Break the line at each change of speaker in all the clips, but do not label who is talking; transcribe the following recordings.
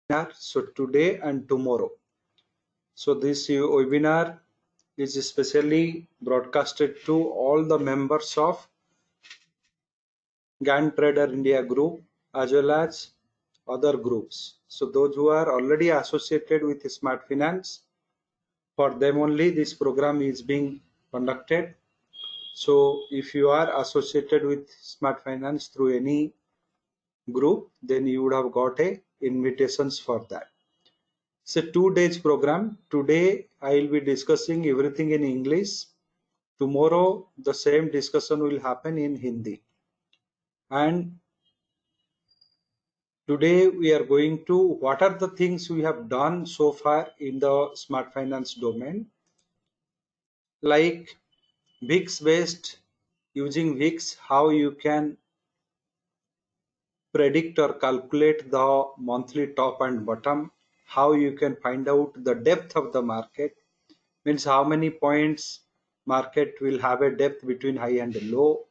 webinar. So today and tomorrow. So this webinar is especially broadcasted to all the members of Gann Trader India group as well as other groups. So those who are already associated with Smart Finance, for them only this program is being conducted. So if you are associated with Smart Finance through any group, then you would have got a invitations for that. It's a 2 days program. Today I will be discussing everything in English. Tomorrow the same discussion will happen in Hindi. And today we are going to what are the things we have done so far in the smart finance domain, like VIX based, using VIX, how you can predict or calculate the monthly top and bottom, how you can find out the depth of the market, means how many points market will have a depth between high and low.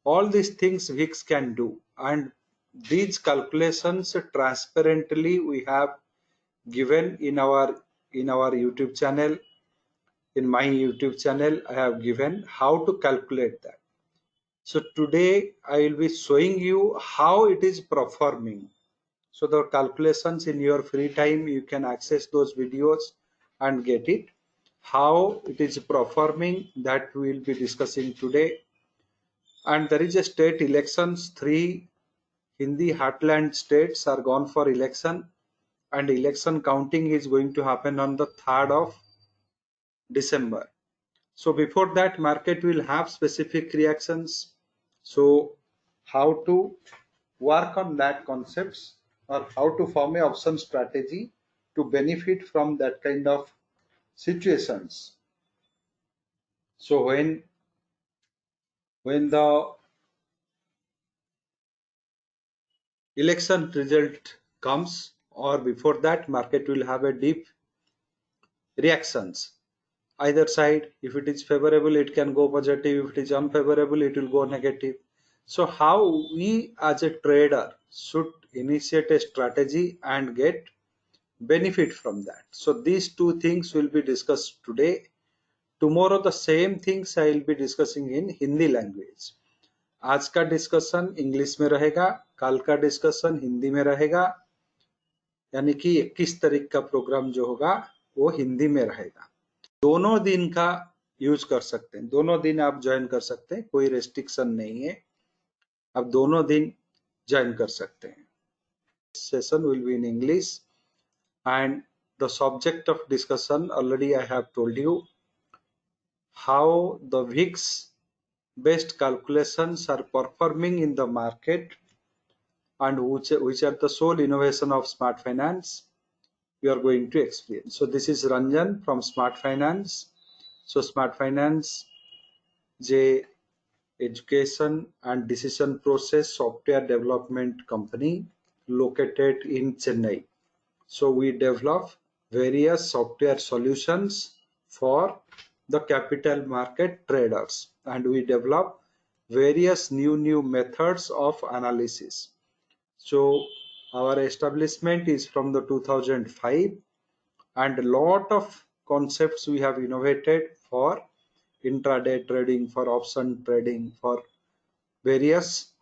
All these things VIX can do, and these calculations transparently we have given in our YouTube channel. In my YouTube channel I have given how to calculate that. So today I will be showing you how it is performing. So the calculations in your free time, you can access those videos and get it. How it is performing, that we will be discussing today. And there is a state elections. 3 Hindi heartland states are gone for election, and election counting is going to happen on the 3rd of December. So before that, market will have specific reactions. So how to work on that concepts, or how to form a option strategy to benefit from that kind of situations. So when the election result comes, or before that, market will have a deep reactions. Either side, if it is favorable, it can go positive. If it is unfavorable, it will go negative. So how we as a trader should initiate a strategy and get benefit from that. So these two things will be discussed today. Tomorrow the same things I will be discussing in Hindi language. आज का discussion English में रहेगा, कल का discussion Hindi में रहेगा, यानी कि 21 तारीख का प्रोग्राम जो होगा वो हिंदी में रहेगा. दोनों दिन का यूज कर सकते हैं, दोनों दिन आप ज्वाइन कर सकते हैं, कोई रेस्ट्रिक्शन नहीं है, आप दोनों दिन ज्वाइन कर सकते हैं. Session will be in English, and the subject of discussion already I have told you, how the VIX based calculations are performing in the market, and which are the sole innovation of smart finance we are going to explain. So this is Ranjan from Smart Finance. So Smart Finance J education and decision process software development company located in Chennai. So we develop various software solutions for the capital market traders, and we develop various new methods of analysis. So our establishment is from the 2005, and a lot of concepts we have innovated for intraday trading, for option trading, for various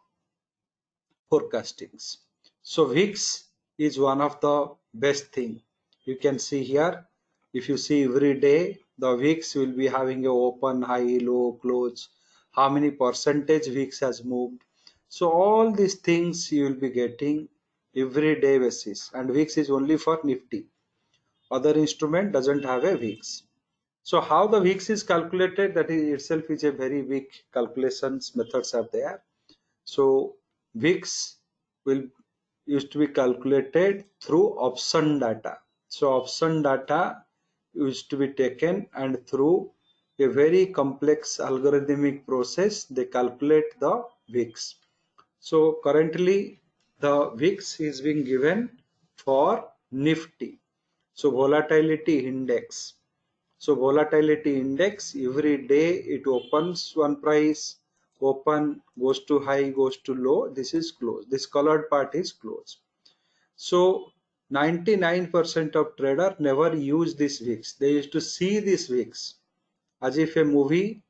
forecastings. So VIX is one of the best thing. You can see here, if you see every day, the VIX will be having a open, high, low, close, how many percentage VIX has moved. So all these things you will be getting every day basis, and VIX is only for Nifty. Other instrument doesn't have a VIX. So how the VIX is calculated, that is itself is a very big calculations methods are there. So VIX will used to be calculated through option data. So option data used to be taken, and through a very complex algorithmic process they calculate the VIX. So currently the VIX is being given for Nifty. So volatility index. So volatility index, every day it opens one price, open, goes to high, goes to low, this is closed. This colored part is closed. So 99% of trader never use this wicks. They used to see this wicks as if a movie.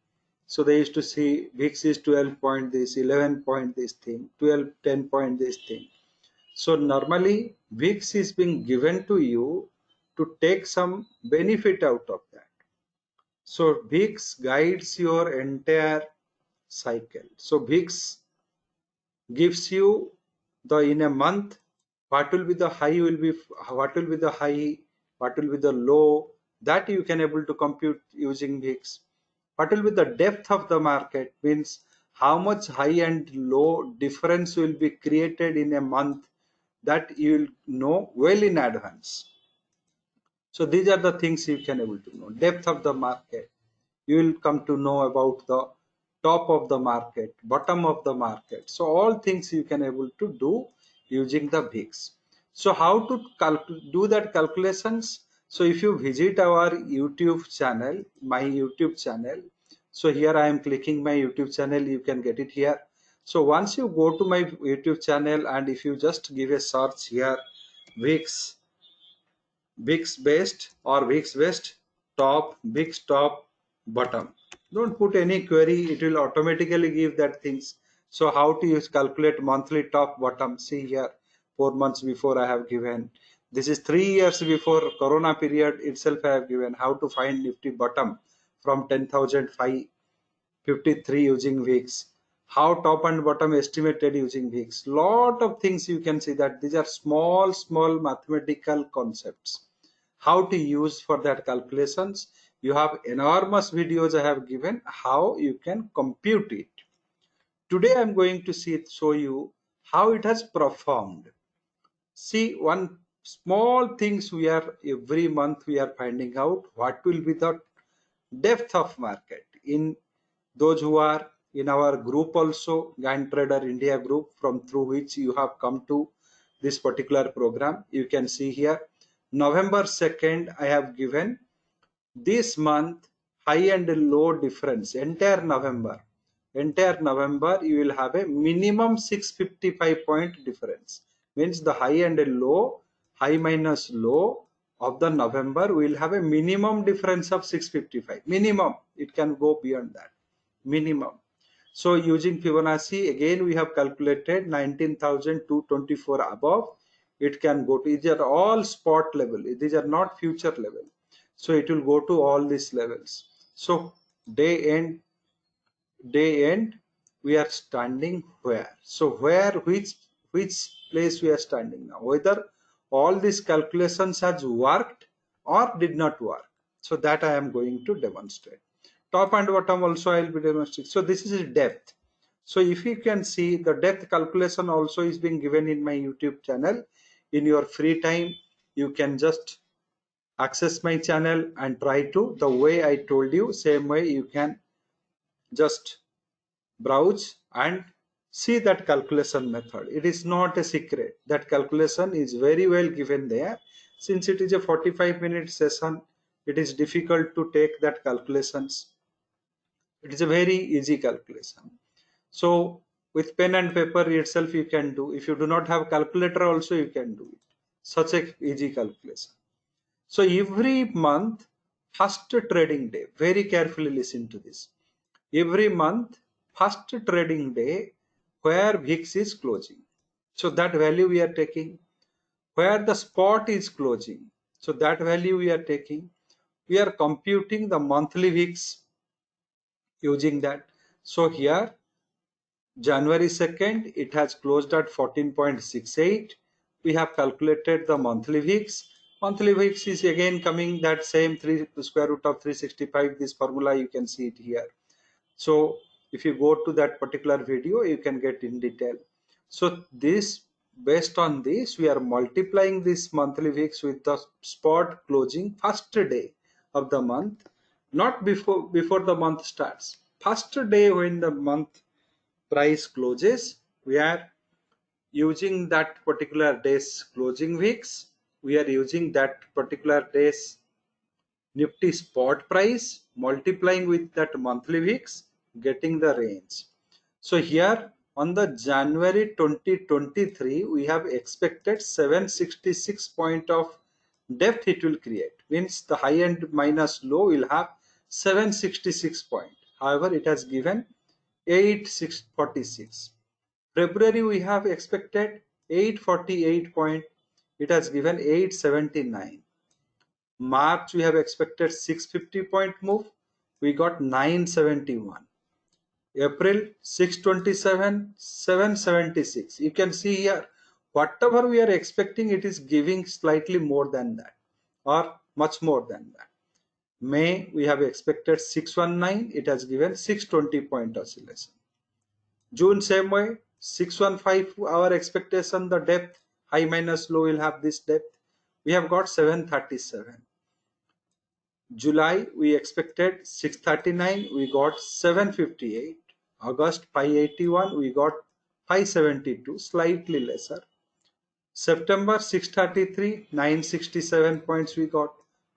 So they used to see wicks is 12 point this, 11 point this thing, 12, 10 point this thing. So normally wicks is being given to you to take some benefit out of that. So wicks guides your entire cycle. So wicks gives you the in a month what will be the high will be, what will be the high, what will be the low, that you can able to compute using wicks. What will be the depth of the market means how much high and low difference will be created in a month, that you will know well in advance. So these are the things you can able to know. Depth of the market, you will come to know about the top of the market, bottom of the market. So all things you can able to do using the VIX. So how to do that calculations? So if you visit our YouTube channel, my YouTube channel, so here I am clicking my YouTube channel, you can get it here. So once you go to my YouTube channel and if you just give a search here, VIX, Bix based or Bix based top, Bix top, bottom. Don't put any query, it will automatically give that things. So how to use calculate monthly top bottom? See here, 4 months before I have given. This is 3 years before Corona period itself I have given how to find Nifty bottom from 10,553 using weeks. How top and bottom estimated using weeks. Lot of things you can see that these are small mathematical concepts how to use for that calculations. You have enormous videos I have given how you can compute it. Today I'm going to show you how it has performed. See, one small things we are every month we are finding out what will be the depth of market in those who are in our group also, Gann Trader India group, from through which you have come to this particular program. You can see here November 2nd I have given this month high and low difference. Entire November you will have a minimum 655 point difference. Means the high and low, high minus low of the November will have a minimum difference of 655. Minimum. It can go beyond that. Minimum. So using Fibonacci again we have calculated 19,224 above. It can go to, these are all spot level. These are not future level. So it will go to all these levels. So day end, we are standing where? So where, which place we are standing now? Whether all these calculations has worked or did not work. So that I am going to demonstrate. Top and bottom also I will be demonstrating. So this is depth. So if you can see, the depth calculation also is being given in my YouTube channel. In your free time, you can just access my channel and try to, the way I told you, same way you can just browse and see that calculation method. It is not a secret. That calculation is very well given there. Since it is a 45-minute session, it is difficult to take that calculations. It is a very easy calculation. So with pen and paper itself you can do. If you do not have calculator also you can do it. Such a easy calculation. So every month, first trading day, very carefully listen to this. Every month, first trading day, where VIX is closing. So that value we are taking. Where the spot is closing. So that value we are taking. We are computing the monthly VIX using that. So here, January 2nd, it has closed at 14.68. We have calculated the monthly VIX. Monthly VIX is again coming that same 3 square root of 365. This formula you can see it here. So if you go to that particular video, you can get in detail. So this, based on this, we are multiplying this monthly VIX with the spot closing first day of the month, not before the month starts. First day when the month price closes, we are using that particular day's closing VIX. We are using that particular day's Nifty spot price multiplying with that monthly VIX, getting the range. So here On the January 2023 we have expected 766 point of depth it will create, means the high and minus low will have 766 point. However, it has given 8646. February we have expected 848 point, it has given 879. March we have expected 650 point move, we got 971. April 627, 776. You can see here, whatever we are expecting, it is giving slightly more than that or much more than that. May we have expected 619, it has given 620 point oscillation. June same way, 615 our expectation, the depth, high minus low will have this depth. We have got 737. July we expected 639, we got 758. August 581, we got 572, slightly lesser. September 633, 967 points we got.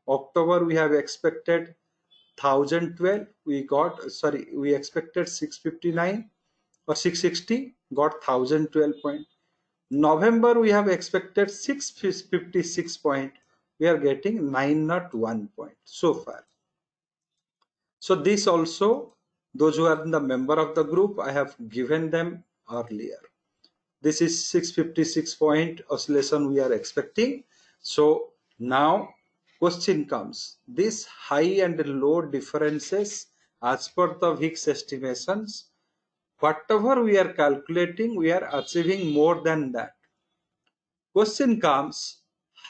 October we have expected 1012, we got, sorry, we expected 659 or 660, got 1012 point. November we have expected 656 point, we are getting 901 point so far. So this also, those who are in the member of the group, I have given them earlier. This is 656 point oscillation we are expecting. So now question comes, this high and low differences as per the VIX estimations, whatever we are calculating, we are achieving more than that. Question comes,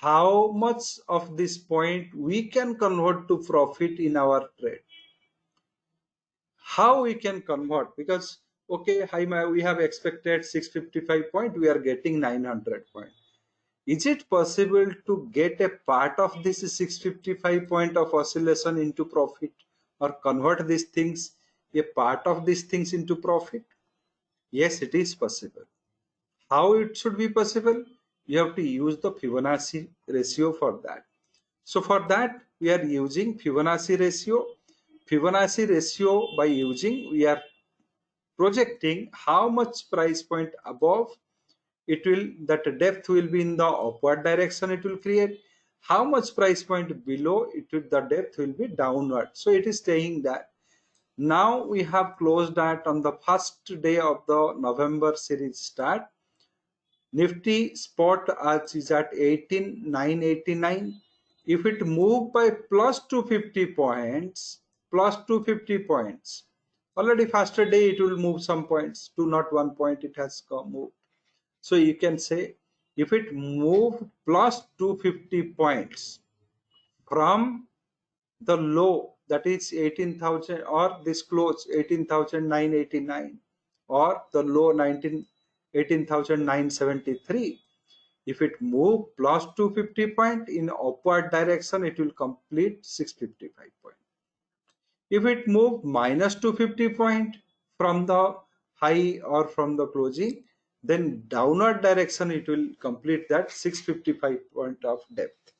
how much of this point we can convert to profit in our trade? How we can convert? Because okay, we have expected 655 point, we are getting 900 point. Is it possible to get a part of this 655 point of oscillation into profit, or convert these things, a part of these things into profit? Yes, it is possible. How it should be possible? You have to use the Fibonacci ratio for that. So for that we are using Fibonacci ratio. Fibonacci ratio, by using, we are projecting how much price point above it will, that depth will be in the upward direction it will create, how much price point below it will, the depth will be downward. So it is saying that now we have closed that on the first day of the November series start. Nifty spot as is at 18,989. If it move by plus 250 points, already faster day it will move some points, 201 point it has moved. So you can say if it move plus 250 points from the low, that is 18,000, or this close 18,989, or the low 18,973, if it move plus 250 point in upward direction, it will complete 655 point. If it move minus 250 point from the high or from the closing, then downward direction it will complete that 655 point of depth.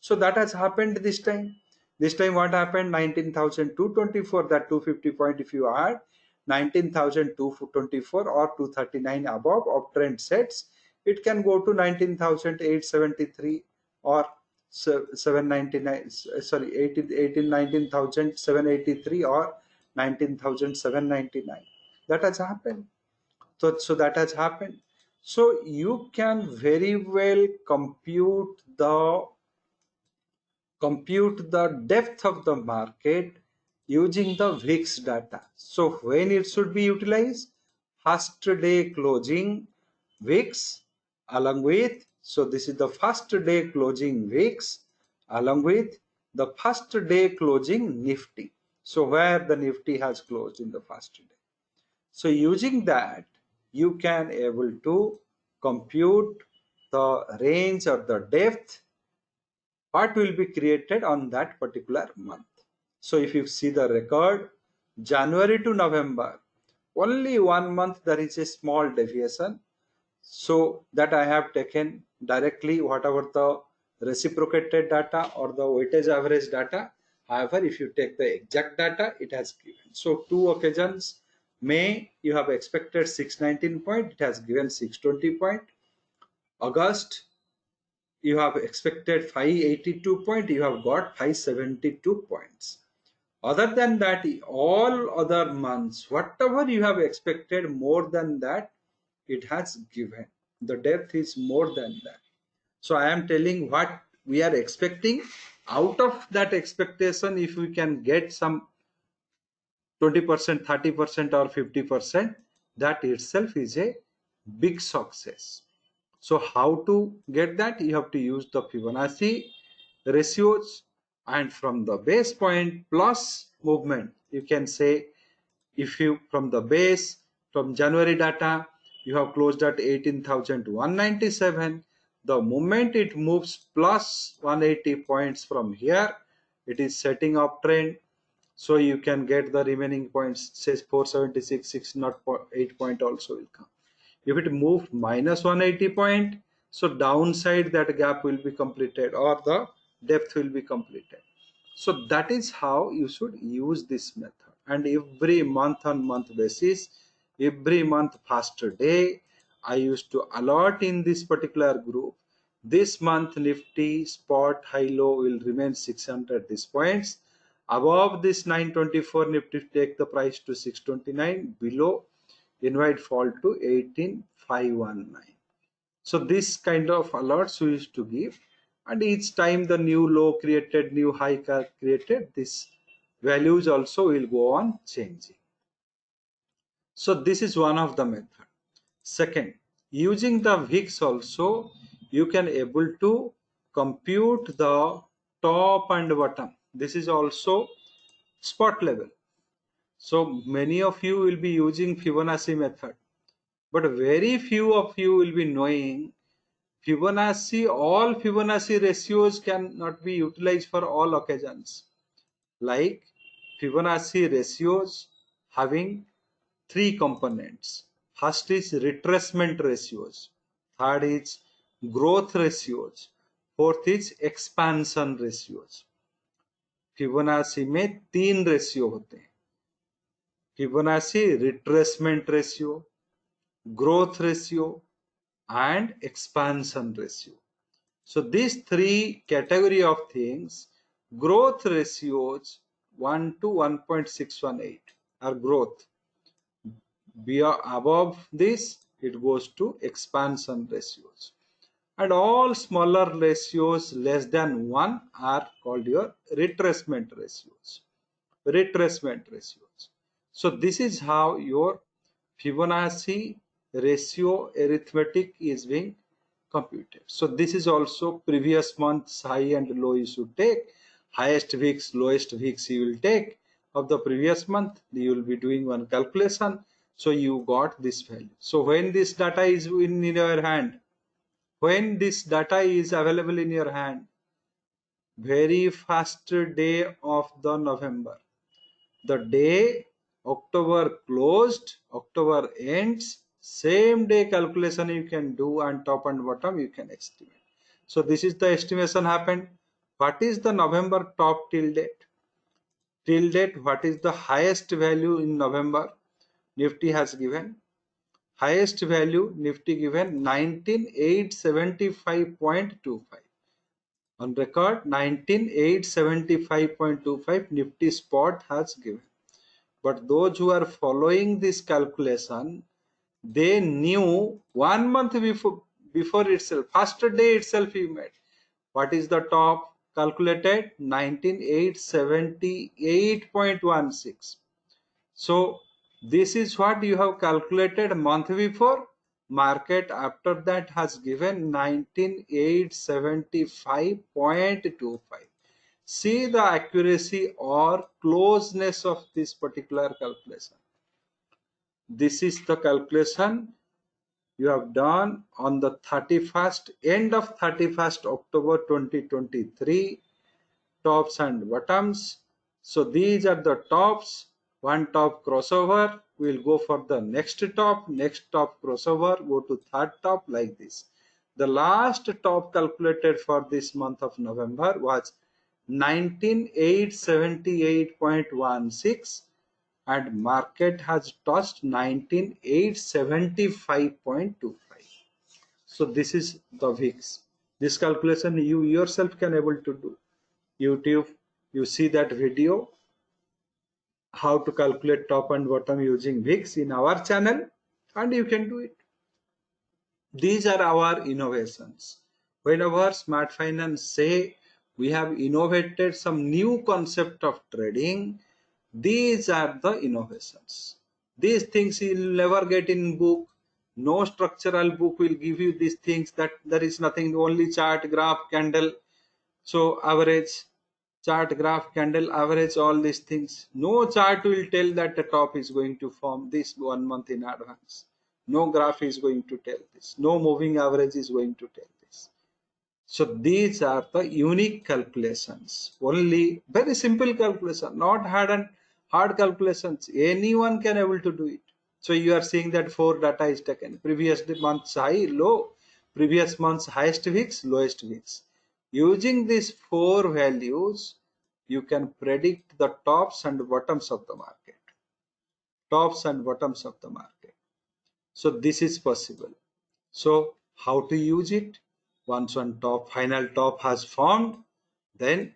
So that has happened this time. This time what happened? 19,224, that 250 point if you add, 19,224 or 239 above of trend sets, it can go to 19,873 or 799, sorry, 19,783 or 19,799. That has happened. So that has happened. So you can very well compute the depth of the market using the VIX data. So when it should be utilized? First day closing VIX along with, so this is the first day closing VIX along with the first day closing Nifty. So where the Nifty has closed in the first day. So using that, you can able to compute the range or the depth what will be created on that particular month. So if you see the record, January to November, only 1 month there is a small deviation. So that I have taken directly whatever the reciprocated data or the weightage average data. However, if you take the exact data, it has given. So two occasions May, you have expected 619 point, it has given 620 point. August, you have expected 582 point, you have got 572 points. Other than that, all other months, whatever you have expected more than that, it has given. The depth is more than that. So I am telling what we are expecting. Out of that expectation, if we can get some 20%, 30%, or 50%, that itself is a big success. So how to get that? You have to use the Fibonacci ratios, and from the base point plus movement, you can say, if you from the base, from January data, you have closed at 18,197. The moment it moves plus 180 points from here, it is setting up trend. So you can get the remaining points, says 476, 608 point also will come. If it moved minus 180 point, so downside that gap will be completed or the depth will be completed. So that is how you should use this method. And every month on month basis, every month faster day, I used to allot in this particular group. This month Nifty spot high low will remain 600 these points. Above this 924, Nifty take the price to 629. Below, invite fall to 18519. So this kind of alerts we used to give, and each time the new low created, new high created, this values also will go on changing. So this is one of the method. Second, using the VIX also, you can able to compute the top and bottom. This is also spot level. So many of you will be using Fibonacci method, but very few of you will be knowing Fibonacci. All Fibonacci ratios cannot be utilized for all occasions. Like Fibonacci ratios having three components. First is retracement ratios. Third is growth ratios. Fourth is expansion ratios. Fibonacci में तीन ratio होते हैं. Fibonacci retracement ratio, growth ratio, and expansion ratio. So these three category of things, growth ratios 1 to 1.618 are growth. Above this, it goes to expansion ratios. And all smaller ratios less than 1 are called your retracement ratios. Retracement ratios. So this is how your Fibonacci ratio arithmetic is being computed. So this is also previous month's high and low you should take. Highest VIX, lowest VIX you will take of the previous month. You will be doing one calculation. So you got this value. So when this data is in your hand, when this data is available in your hand, very first day of the November, the day October closed, October ends, same day calculation you can do, and top and bottom you can estimate. So this is the estimation happened. What is the November top till date? Till date, what is the highest value in November? Nifty has given. Highest value Nifty given 19,875.25. On record 19,875.25 Nifty spot has given. But those who are following this calculation, they knew 1 month before itself, first day itself he made. What is the top calculated? 19,878.16. So this is what you have calculated a month before. Market after that has given 19,875.25. See the accuracy or closeness of this particular calculation. This is the calculation you have done on the 31st, end of 31st October 2023, tops and bottoms. So these are the tops. One top crossover, we will go for the next top crossover, go to third top, like this. The last top calculated for this month of November was 19,878.16, and market has touched 19875.25. So this is the VIX. This calculation you yourself can able to do. YouTube, you see that video how to calculate top and bottom using VIX in our channel, and you can do it. These are our innovations. Whenever Smart Finance say we have innovated some new concept of trading, these are the innovations. These things you'll never get in book. No structural book will give you these things, that there is nothing, only chart, graph, candle. So average, chart, graph, candle, average, all these things. No chart will tell that the top is going to form this 1 month in advance. No graph is going to tell this. No moving average is going to tell this. So these are the unique calculations. Only very simple calculation, not hard calculations. Anyone can able to do it. So you are seeing that four data is taken. Previous month's high, low, previous month's highest weeks, lowest weeks. Using these four values, you can predict the tops and bottoms of the market. Tops and bottoms of the market. So this is possible. So how to use it? Once one final top has formed, then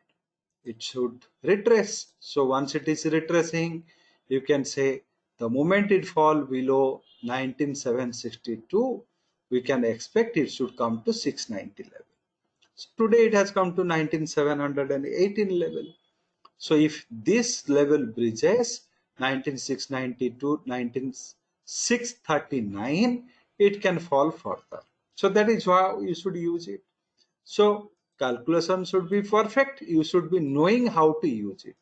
it should retrace. So once it is retracing, you can say the moment it fall below 19762, we can expect it should come to 690 level. So today it has come to 19718 level. So if this level bridges 19692, 19639, it can fall further. So that is how you should use it. So calculation should be perfect. You should be knowing how to use it.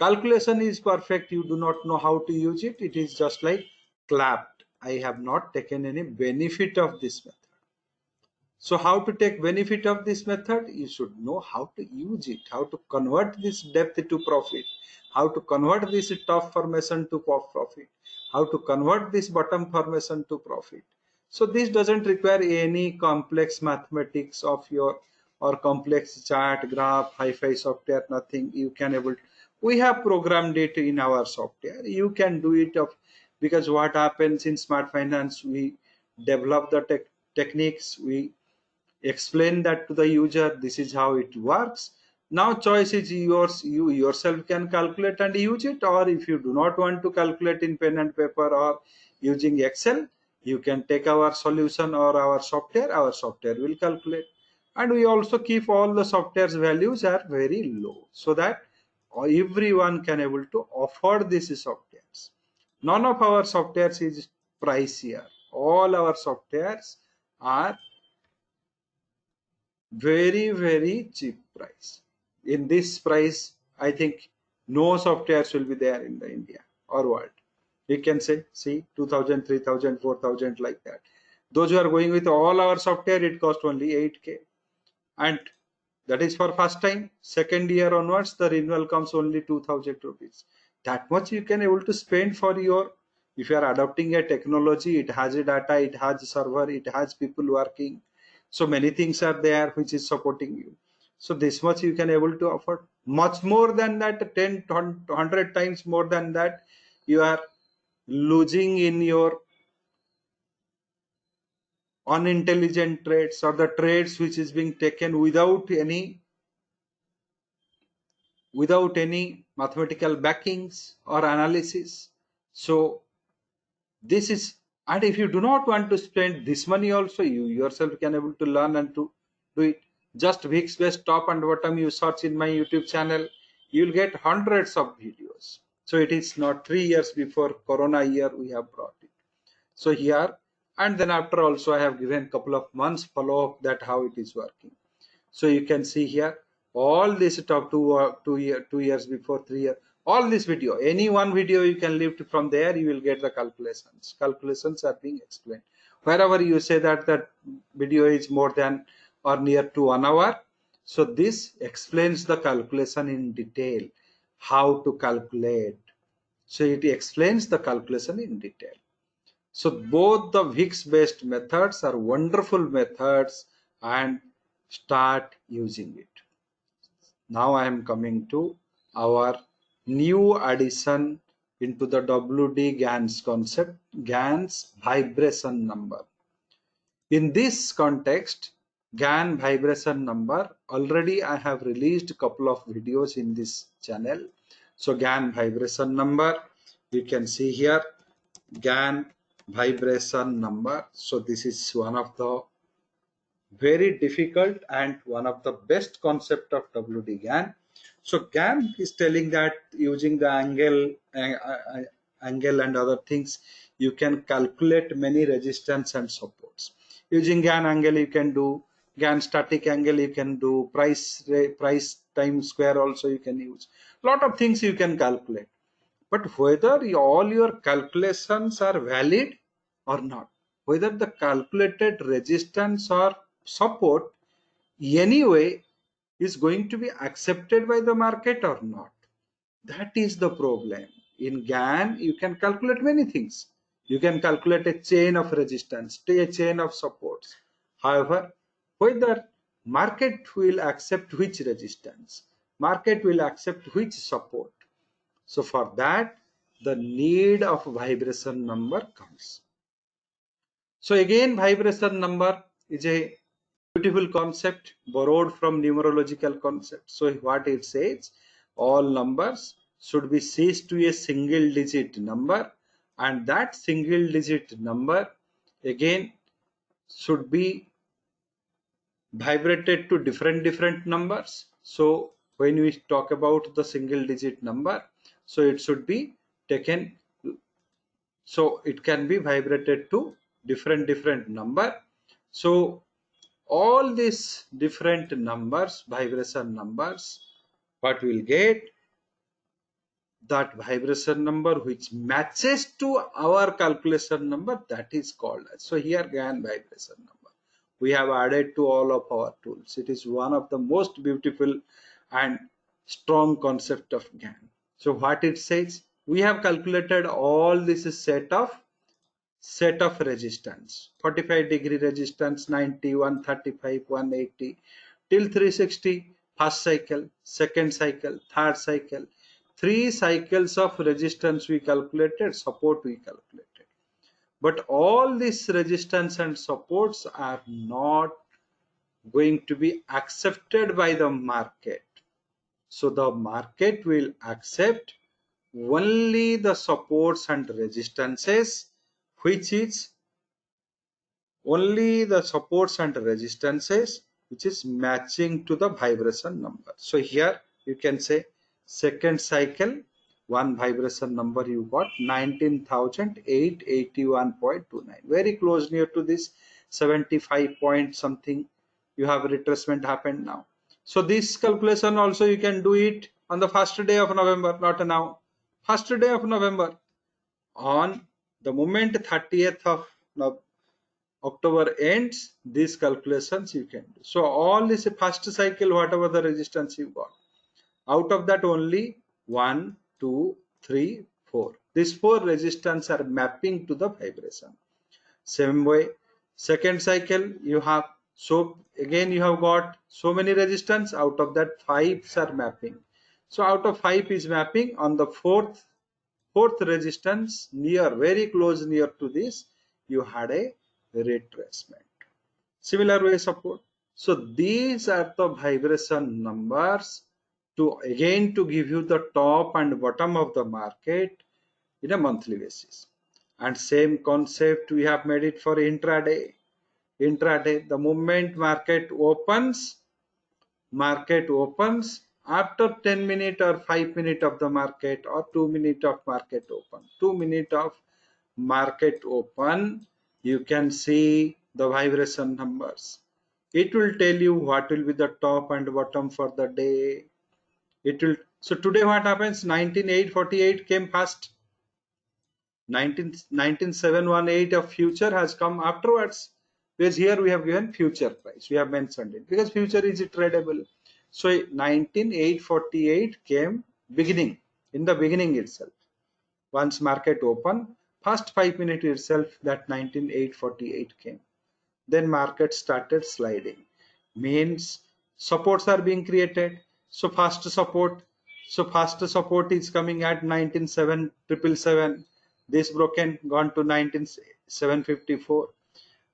Calculation is perfect. You do not know how to use it. It is just like clapped. I have not taken any benefit of this method. So how to take benefit of this method? You should know how to use it, how to convert this depth to profit, how to convert this top formation to profit, how to convert this bottom formation to profit. So this doesn't require any complex mathematics of your or complex chart, graph, hi-fi software, nothing. You can able to, we have programmed it in our software. You can do it of, because what happens in Smart Finance, we develop the techniques, we explain that to the user, this is how it works. Now choice is yours. You yourself can calculate and use it, or if you do not want to calculate in pen and paper or using Excel, you can take our solution or our software will calculate. And we also keep all the software's values are very low, so that everyone can able to afford these softwares. None of our softwares is pricier. All our softwares are very cheap price. In this price, I think no softwares will be there in the India or world. We can say, see, 2000, 3000, 4000, like that. Those who are going with all our software, it cost only 8K, and that is for first time. Second year onwards, the renewal comes only 2000 rupees. That much you can able to spend for your, if you are adopting a technology, it has a data, it has a server, it has people working. So many things are there which is supporting you. So this much you can able to afford. Much more than that, 10, 100 times more than that, you are losing in your unintelligent trades, or the trades which is being taken without any mathematical backings or analysis. So this is, and if you do not want to spend this money also, you yourself can able to learn and to do it. Just weeks based top and bottom, you search in my YouTube channel, you'll get hundreds of videos. So it is not 3 years before Corona year we have brought it. So here, and then after also I have given couple of months follow up that how it is working. So you can see here all this top 2 years before 3 years, all this video, any one video you can lift from there, you will get the calculations are being explained. Wherever you say that that video is more than or near to 1 hour, so this explains the calculation in detail, how to calculate. So it explains the calculation in detail. So both the VIX based methods are wonderful methods, and start using it. Now I am coming to our new addition into the WD Gann's concept, Gann's vibration number. In this context, Gann vibration number, already I have released a couple of videos in this channel. So Gann vibration number, you can see here, Gann vibration number. So this is one of the very difficult and one of the best concept of WD Gann. So Gann is telling that using the angle and other things, you can calculate many resistance and supports. Using Gann angle, you can do Gann static angle, you can do price time square also you can use. Lot of things you can calculate. But whether all your calculations are valid or not, whether the calculated resistance or support anyway is going to be accepted by the market or not, that is the problem. In Gann, you can calculate many things. You can calculate a chain of resistance, a chain of supports. However, whether market will accept which resistance, market will accept which support, so for that, the need of vibration number comes. So again, vibration number is a beautiful concept borrowed from numerological concept. So what it says, all numbers should be seized to a single digit number, and that single digit number again should be vibrated to different numbers. So when we talk about the single digit number, so it should be taken, so it can be vibrated to different number. So all these different numbers, vibration numbers, what we'll get, that vibration number which matches to our calculation number, that is called as. So here Gann vibration number we have added to all of our tools. It is one of the most beautiful and strong concept of Gann. So what it says, we have calculated all this set of resistance, 45-degree resistance, 90, 135, 180 till 360, first cycle, second cycle, third cycle, 3 cycles of resistance we calculated, support we calculated. But all these resistance and supports are not going to be accepted by the market. So the market will accept only the supports and resistances, which is only the supports and resistances which is matching to the vibration number. So here you can say second cycle, one vibration number you got 19,881.29, very close near to this 75 point something, you have retracement happened now. So this calculation also you can do it on the first day of November, not now, first day of November. On the moment 30th of October ends, these calculations you can do. So all this first cycle, whatever the resistance you got, out of that only 1, 2, 3, 4. These 4 resistance are mapping to the vibration. Same way, second cycle you have, so again you have got so many resistance, out of that 5 are mapping. So out of 5 is mapping, on the fourth resistance near, very close near to this, you had a retracement. Similar way support. So these are the vibration numbers to again to give you the top and bottom of the market in a monthly basis. And same concept we have made it for intraday. Intraday, the moment market opens after 10 minutes or 5 minutes of the market or 2 minutes of market open, 2 minutes of market open, you can see the vibration numbers. It will tell you what will be the top and bottom for the day. It will. So today what happens, 19,848 came first, 19,718 of future has come afterwards, because here we have given future price, we have mentioned it because future is tradable. So 19,848 came beginning, in the beginning itself, once market open, first 5 minutes itself, that 19,848 came. Then market started sliding, means supports are being created. So first support, So first support is coming at 19,777. This broken gone to 19,754,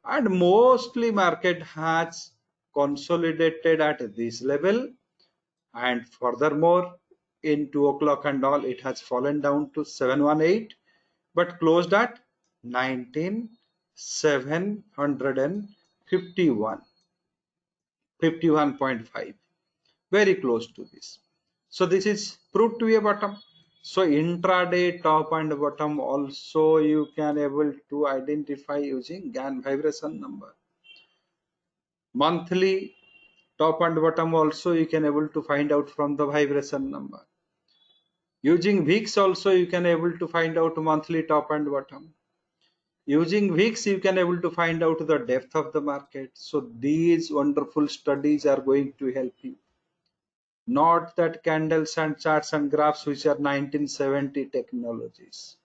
and mostly market has consolidated at this level, and furthermore in 2 o'clock and all it has fallen down to 718, but closed at 19,751, 51.5, very close to this. So this is proved to be a bottom. So intraday top and bottom also you can able to identify using Gann vibration number. Monthly top and bottom also you can able to find out from the vibration number. Using weeks also you can able to find out monthly top and bottom. Using weeks you can able to find out the depth of the market. So these wonderful studies are going to help you. Not that candles and charts and graphs which are 1970 technologies.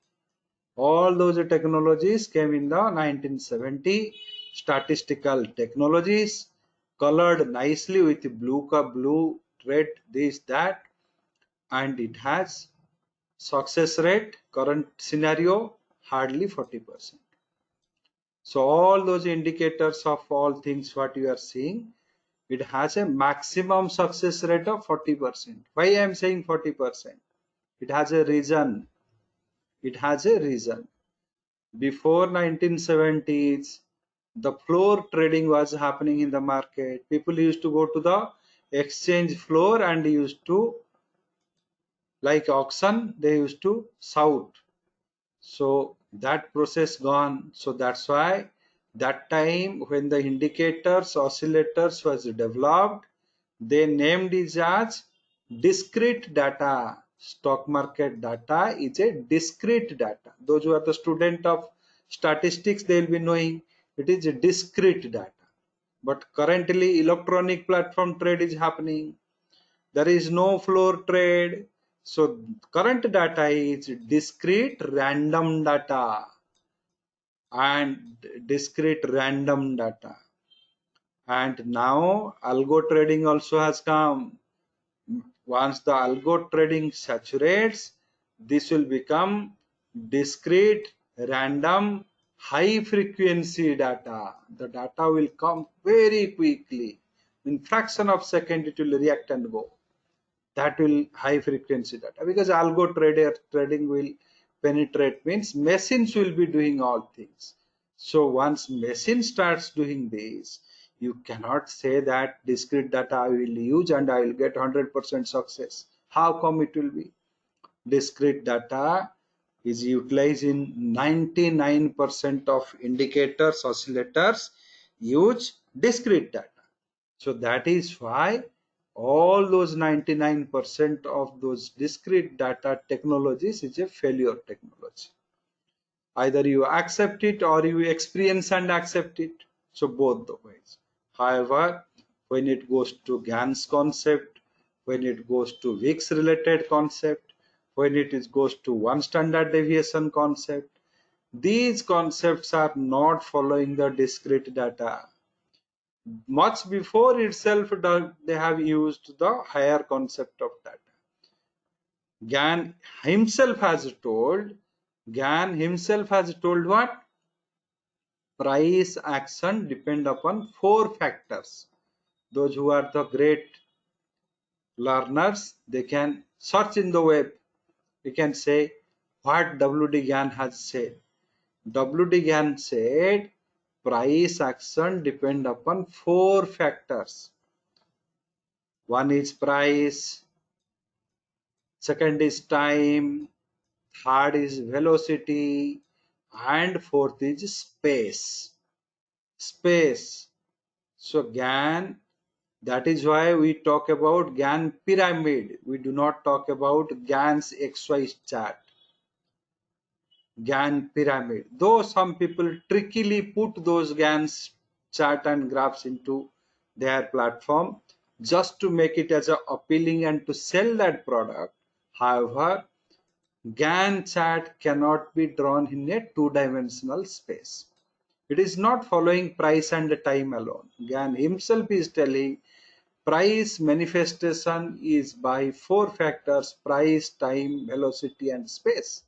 All those technologies came in the 1970 statistical technologies, colored nicely with blue, red, this, that, and it has success rate, current scenario, hardly 40%. So all those indicators of all things what you are seeing, it has a maximum success rate of 40%. Why I am saying 40%? It has a reason. It has a reason. Before 1970s, the floor trading was happening in the market. People used to go to the exchange floor and used to, like auction, they used to shout. So that process gone. So that's why that time when the indicators, oscillators was developed, they named it as discrete data. Stock market data is a discrete data. Those who are the student of statistics, they will be knowing it is a discrete data. But currently electronic platform trade is happening. There is no floor trade. So current data is discrete random data and discrete random data. And now algo trading also has come. Once the algo trading saturates, this will become discrete, random, high frequency data. The data will come very quickly. In fraction of second, it will react and go. That will high frequency data, because algo trading will penetrate, means machines will be doing all things. So once machine starts doing this, you cannot say that discrete data I will use and I will get 100% success. How come it will be? Discrete data is utilized in 99% of indicators, oscillators use discrete data. So that is why all those 99% of those discrete data technologies is a failure technology. Either you accept it or you experience and accept it. So both the ways. However, when it goes to Gann's concept, when it goes to weeks related concept, when it goes to one standard deviation concept, these concepts are not following the discrete data. Much before itself, they have used the higher concept of data. Gann himself has told, Gann himself has told what? Price action depend upon four factors. Those who are the great learners, they can search in the web. We can say what W.D. Gann has said. W.D. Gann said price action depend upon four factors. One is price, second is time, third is velocity, and fourth is space. Space. So Gann, that is why we talk about Gann pyramid. We do not talk about Gann's XY chart. Gann pyramid. Though some people trickily put those Gann's chart and graphs into their platform just to make it as a appealing and to sell that product. However, Gann chart cannot be drawn in a two-dimensional space. It is not following price and time alone. Gann himself is telling Price manifestation is by four factors: price, time, velocity, and space.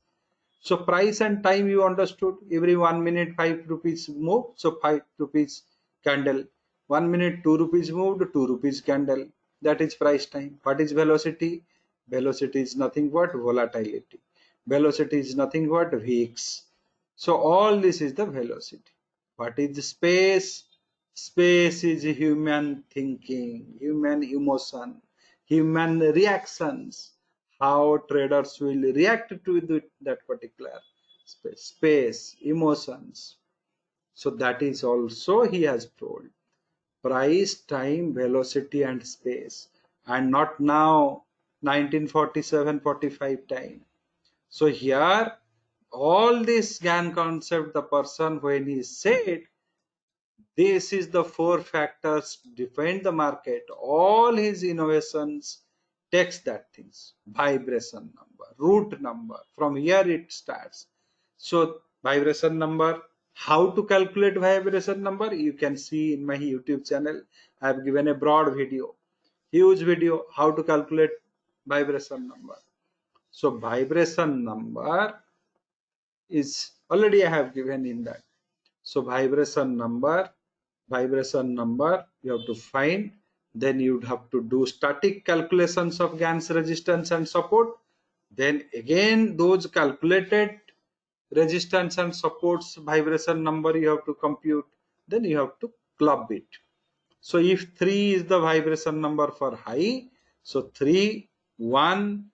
So price and time you understood. Every 1 minute 5 rupees move, so 5 rupees candle. 1 minute 2 rupees moved, 2 rupees candle. That is price time. What is velocity? Velocity is nothing but volatility. Velocity is nothing but Vx. So all this is the velocity. What is space? Space is human thinking, human emotion, human reactions, how traders will react to that particular space, emotions. So that is also he has told: price, time, velocity, and space, and not now 1947-45 time. So here all this Gann concept, the person when he said this is the four factors define the market, all his innovations takes that things: vibration number, root number. From here it starts. So vibration number, how to calculate vibration number? You can see in my YouTube channel. I have given a broad video, huge video, how to calculate vibration number. So vibration number is already I have given in that. So vibration number you have to find. Then you have to do static calculations of Gann's resistance and support. Then again those calculated resistance and supports vibration number you have to compute. Then you have to club it. So if 3 is the vibration number for high, so 3, 1,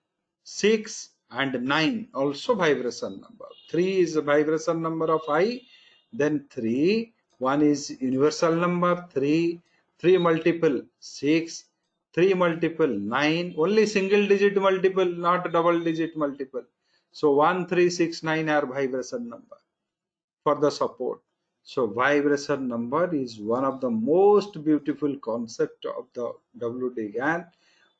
6 and 9 also vibration number. 3 is the vibration number of high, then 3, 1 is universal number, 3 multiple 6, 3 multiple 9, only single digit multiple, not double digit multiple. So 1, 3, 6, 9 are vibration number for the support. So vibration number is one of the most beautiful concept of the WD Gann,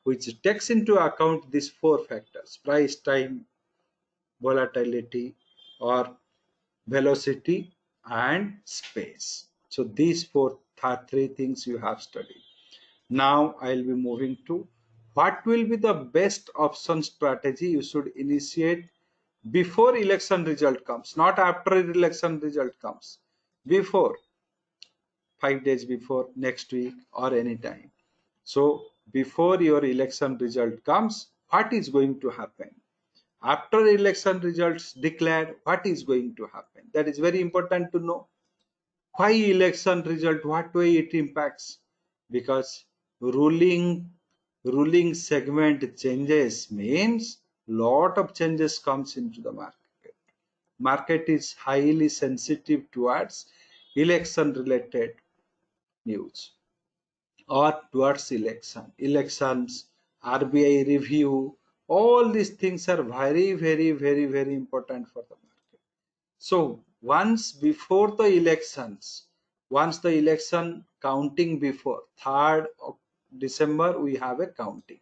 which takes into account these four factors: price, time, volatility or velocity, and space. So these three things you have studied. Now I'll be moving to what will be the best option strategy you should initiate before election result comes, not after election result comes, before, 5 days before, next week or any time. So before your election result comes, what is going to happen? After election results declared, what is going to happen? That is very important to know. Why election result? What way it impacts? Because ruling segment changes means lot of changes comes into the market. Market is highly sensitive towards election related news or towards elections, RBI review. All these things are very important for the market. So once before the elections, once the election counting before 3rd of December, we have a counting.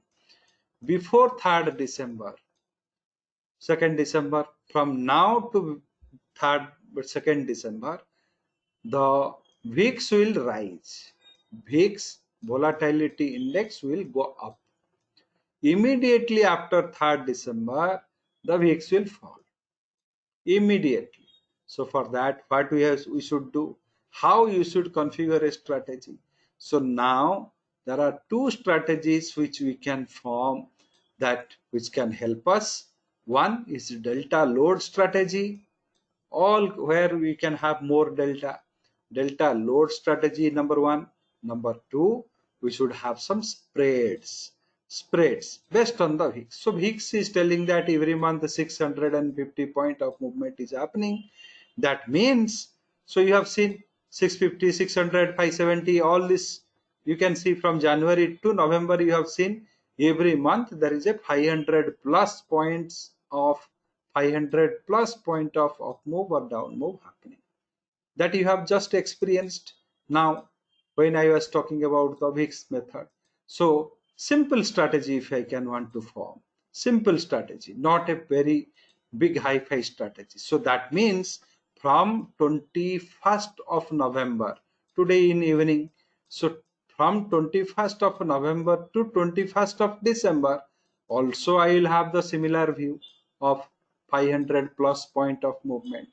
Before 3rd December, 2nd December, from now to 3rd, 2nd December, the VIX will rise. VIX volatility index will go up. Immediately after 3rd December, the VIX will fall. Immediately. So for that, what we should do? How you should configure a strategy? So now there are two strategies which we can form that which can help us. One is delta load strategy, all where we can have more delta load strategy, number one. Number two, we should have some spreads based on the VIX. So VIX is telling that every month 650 point of movement is happening. That means, so you have seen 650, 600, 570, all this you can see from January to November. You have seen every month there is a 500 plus points of 500 plus point of up move or down move happening, that you have just experienced now when I was talking about the VIX method. So simple strategy, if I can want to form, simple strategy, not a very big hi-fi strategy. So that means from 21st of November, today in evening, so from 21st of November to 21st of December, also I will have the similar view of 500 plus point of movement.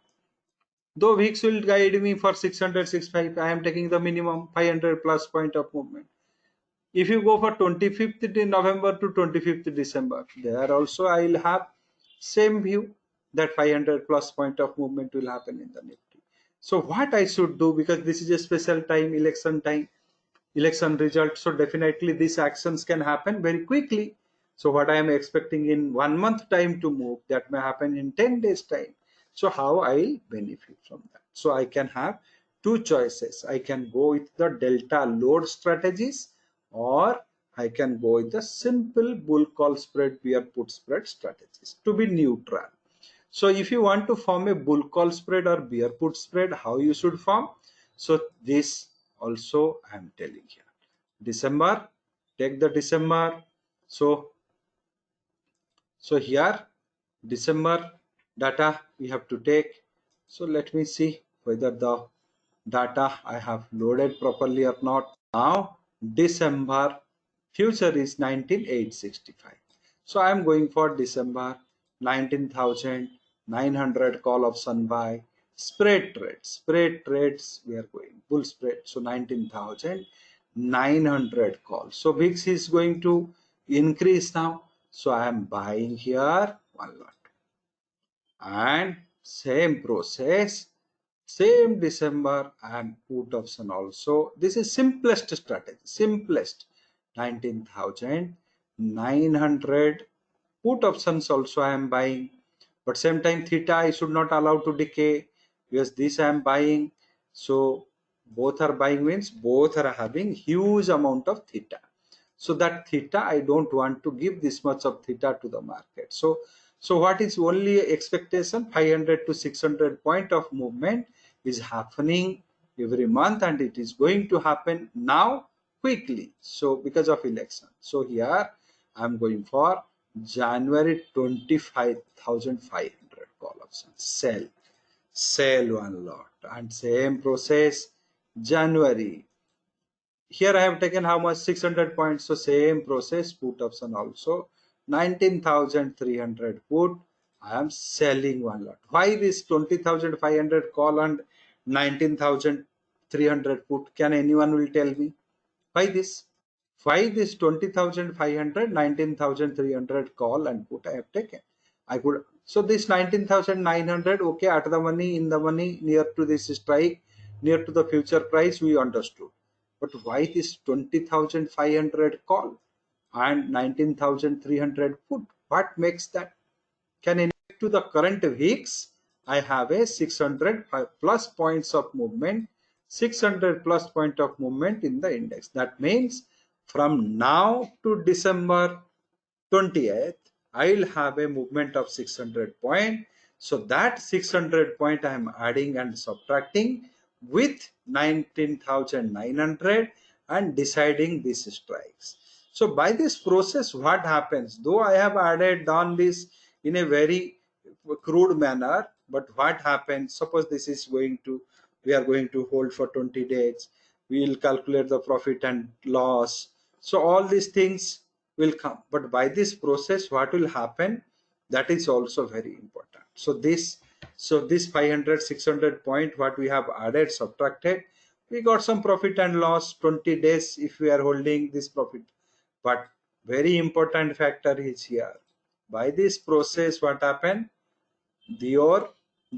Though weeks will guide me for 600, 650, I am taking the minimum 500 plus point of movement. If you go for 25th November to 25th December, there also I will have same view that 500 plus point of movement will happen in the Nifty. So what I should do, because this is a special time, election result, so definitely these actions can happen very quickly. So what I am expecting in 1 month time to move, that may happen in 10 days time. So how I will benefit from that? So I can have two choices. I can go with the delta load strategies, or I can go with the simple bull call spread, bear put spread strategies to be neutral. So if you want to form a bull call spread or bear put spread, how you should form? So this also I am telling here. December, take the December. So here December data we have to take. So let me see whether the data I have loaded properly or not. Now December future is 19,865. So I am going for December 19,900 call option buy. Spread trades. Spread trades we are going bull spread. So 19,900 call. So VIX is going to increase now. So I am buying here one lot. And same process, same December and put option also. This is simplest strategy, simplest. 19,900 put options also I am buying, but same time theta I should not allow to decay, because this I am buying. So both are buying means both are having huge amount of theta. So that theta I don't want to give this much of theta to the market. So what is only expectation? 500 to 600 point of movement is happening every month, and it is going to happen now quickly. So because of election. So here I am going for January 25,500 call option. Sell one lot, and same process January. Here I have taken how much? 600 points. So same process, put option also 19,300 put. I am selling one lot. Why this 20,500 call and 19,300 put? Can anyone will tell me why this? Why this 20,500, 19,300 call and put I have taken? I could, so this 19,900, okay, at the money, in the money, near to this strike, near to the future price, we understood. But why this 20,500 call and 19,300 put? What makes that? Can any to the current weeks? I have a 600 plus points of movement, 600 plus point of movement in the index. That means from now to December 20th, I will have a movement of 600 point. So that 600 point I am adding and subtracting with 19,900 and deciding these strikes. So by this process, what happens? Though I have added done this in a very crude manner, but what happens? Suppose this is going to, we are going to hold for 20 days. We will calculate the profit and loss. So all these things will come, but by this process what will happen, that is also very important. So this 500 600 point what we have added subtracted, we got some profit and loss 20 days if we are holding this profit. But very important factor is here, by this process what happened, your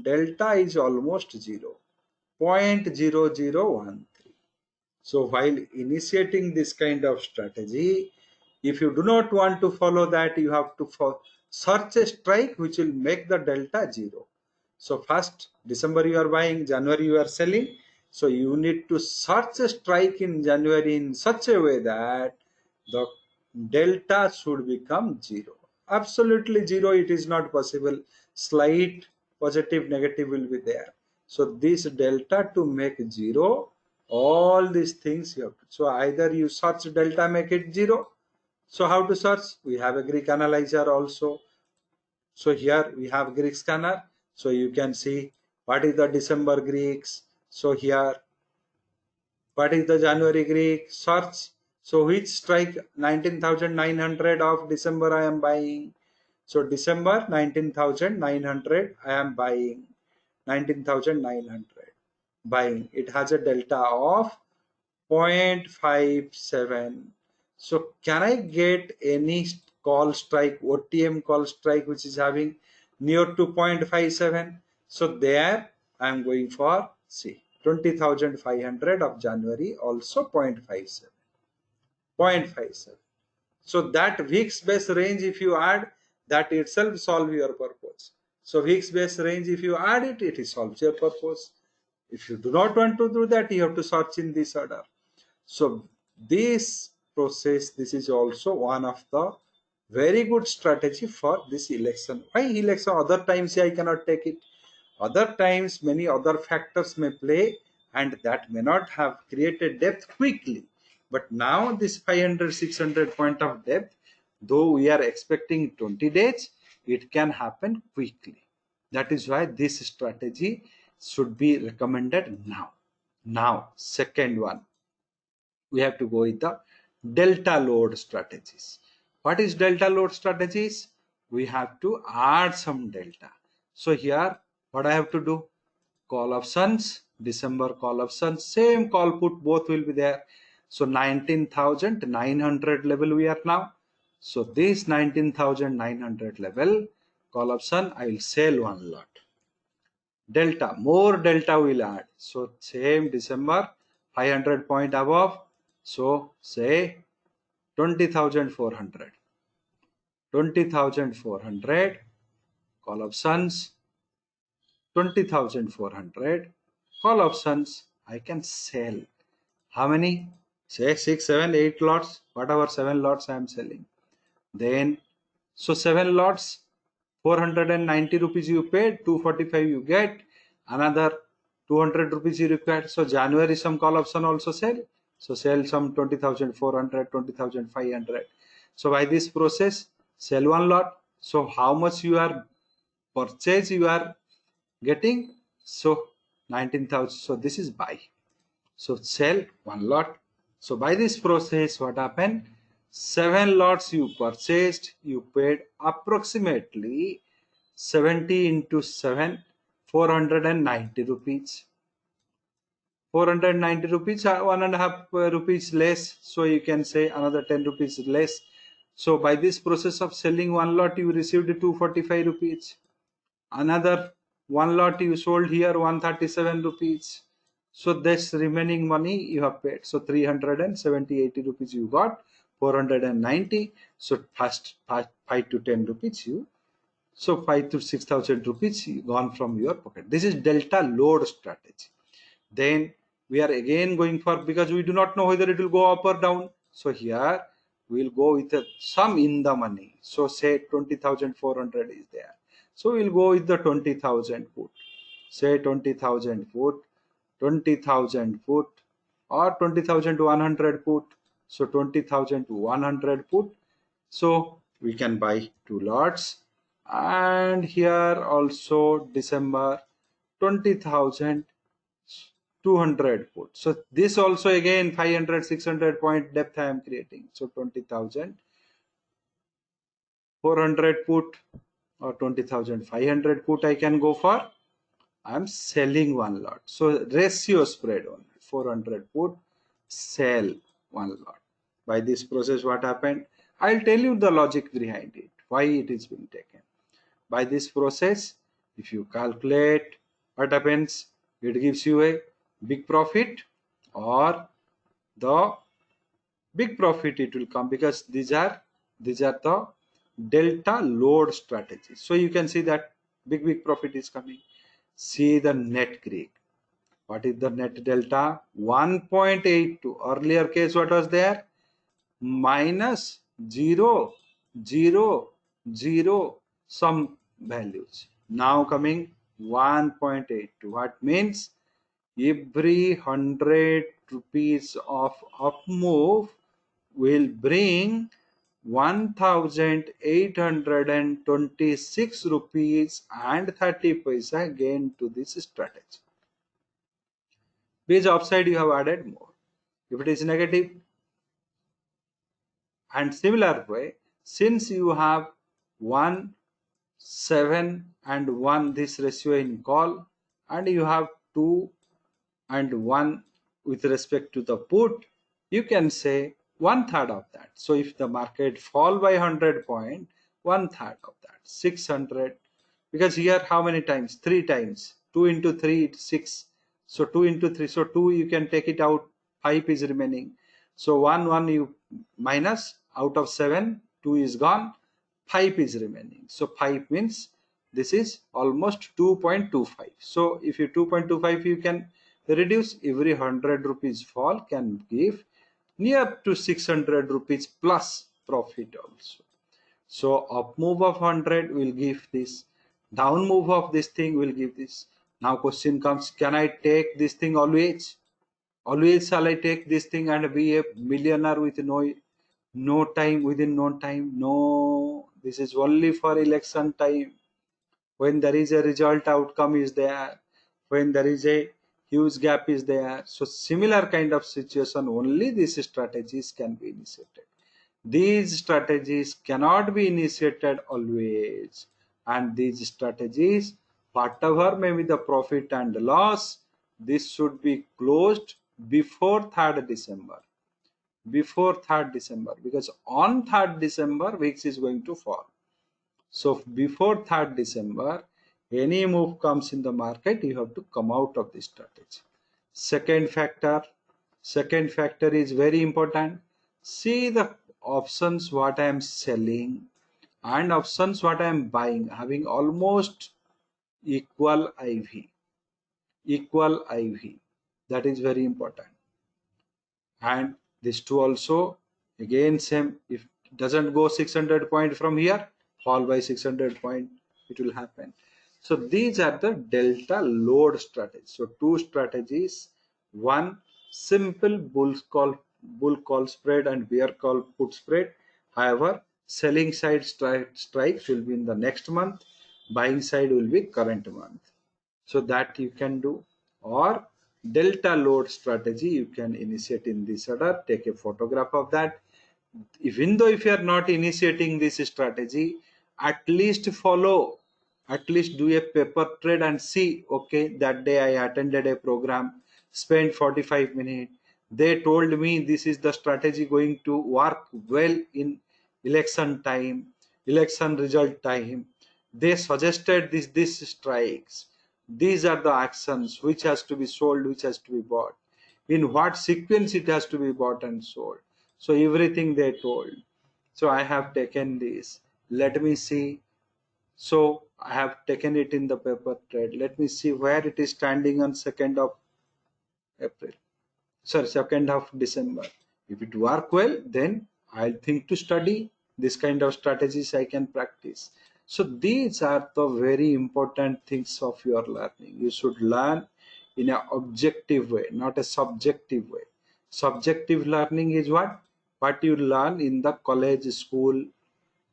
delta is almost 0, 0.0013. So while initiating this kind of strategy, if you do not want to follow that, you have to search a strike which will make the delta 0. So first December you are buying, January you are selling. So you need to search a strike in January in such a way that the delta should become 0. Absolutely 0 it is not possible. Slight positive negative will be there. So this delta to make 0, all these things you have to. So either you search delta make it 0. So how to search? We have a Greek analyzer also. So here we have Greek scanner. So you can see what is the December Greeks. So here What is the January Greek? Search. So which strike 19,900 of December I am buying. So December 19,900 I am buying. 19,900 buying. It has a delta of 0.57. So can I get any call strike, OTM call strike, which is having near to 0.57? So there I am going for C. 20,500 of January, also 0.57. 0.57. So that Wix base range, if you add, that itself solve your purpose. So Wix base range, if you add it, it solves your purpose. If you do not want to do that, you have to search in this order. So this process, this is also one of the very good strategy for this election. Why election? Other times I cannot take it. Other times many other factors may play and that may not have created depth quickly. But now this 500, 600 point of depth, though we are expecting 20 days, it can happen quickly. That is why this strategy should be recommended now. Now, second one, we have to go with the delta load strategies. What is delta load strategies? We have to add some delta. So here, what I have to do? Call options, December call options, same call put, both will be there. So 19,900 level we are now. So this 19,900 level call option, I will sell one lot. Delta, more delta will add. So same December, 500 point above. So say 20,400. 20,400 call options, 20,400 call options. I can sell. How many? Say 6, 7, 8 lots, whatever 7 lots I am selling. Then, so 7 lots, 490 rupees you paid, 245 you get, another 200 rupees you required. So January some call option also sell. So sell some 20,400, 20,500. So by this process, sell one lot. So how much you are purchase you are getting? So 19,000. So this is buy. So sell one lot. So by this process, what happened? 7 lots you purchased, you paid approximately 70 into 7, 490 rupees. 490 rupees, one and a half rupees less. So you can say another 10 rupees less. So by this process of selling one lot, you received 245 rupees. Another one lot you sold here 137 rupees. So this remaining money you have paid. So 370 80 rupees you got, 490. So first 5 to 10 rupees you. So 5 to 6,000 rupees gone from your pocket. This is delta load strategy. Then we are again going for, because we do not know whether it will go up or down. So here we will go with a sum in the money. So say 20,400 is there. So we'll go with the 20,000 put. Say 20,000 put, 20,000 put, or 20,100 put. So 20,100 put. So we can buy 2 lots. And here also December 20,000 200 put. So this also again 500 600 point depth I am creating. So 20,000 400 put or 20,500 put I can go for. I am selling one lot. So ratio spread only. 400 put, sell one lot. By this process, what happened? I'll tell you the logic behind it, why it is being taken. By this process, if you calculate what happens, it gives you a big profit, or the big profit it will come, because these are the delta load strategies. So you can see that big profit is coming. See the net Greek. What is the net delta? 1.82. Earlier case, what was there? Minus 0, 0, 0, some values. Now coming 1.82. What means? Every 100 rupees of up move will bring 1,826 rupees and 30 paisa gain to this strategy. Which upside you have added more. If it is negative, and similar way, since you have 1, 7 and 1 this ratio in call, and you have 2 and 1 with respect to the put, you can say one third of that. So if the market fall by 100 point, one third of that 600, because here how many times? 3 times. 2 into 3 it's 6. So 2 into 3, so 2 you can take it out, 5 is remaining. So 1 you minus out of 7, 2 is gone, 5 is remaining. So 5 means this is almost 2.25. So if you 2.25, you can reduce every 100 rupees fall can give near to 600 rupees plus profit also. So up move of 100 will give this, down move of this thing will give this. Now question comes, can I take this thing always? Always shall I take this thing and be a millionaire with no time, within no time? No, this is only for election time, when there is a result outcome is there, when there is a huge gap is there. So similar kind of situation, only these strategies can be initiated. These strategies cannot be initiated always, and these strategies, whatever may be the profit and loss, this should be closed before 3rd December. Before 3rd December, because on 3rd December VIX is going to fall. So before 3rd December, any move comes in the market, you have to come out of this strategy. Second factor, second factor is very important. See the options what I am selling and options what I am buying having almost equal IV. Equal IV. That is very important. And this two also, again same, if it doesn't go 600 point from here, fall by 600 point, it will happen. So these are the delta load strategies. So two strategies, one simple bull call spread and bear call put spread. However, selling side strikes will be in the next month, buying side will be current month. So that you can do. Or delta load strategy you can initiate in this order, take a photograph of that. Even though if you are not initiating this strategy, at least follow, at least do a paper trade and see, okay, that day I attended a program, spent 45 minutes, they told me this is the strategy going to work well in election time, election result time, they suggested this strikes, these are the actions which has to be sold, which has to be bought, in what sequence it has to be bought and sold. So everything they told. So I have taken this. Let me see. So I have taken it in the paper trade. Let me see where it is standing on 2nd of April. Sorry, 2nd of December. If it work well, then I'll think to study this kind of strategies I can practice. So these are the very important things of your learning. You should learn in an objective way, not a subjective way. Subjective learning is what you learn in the college, school,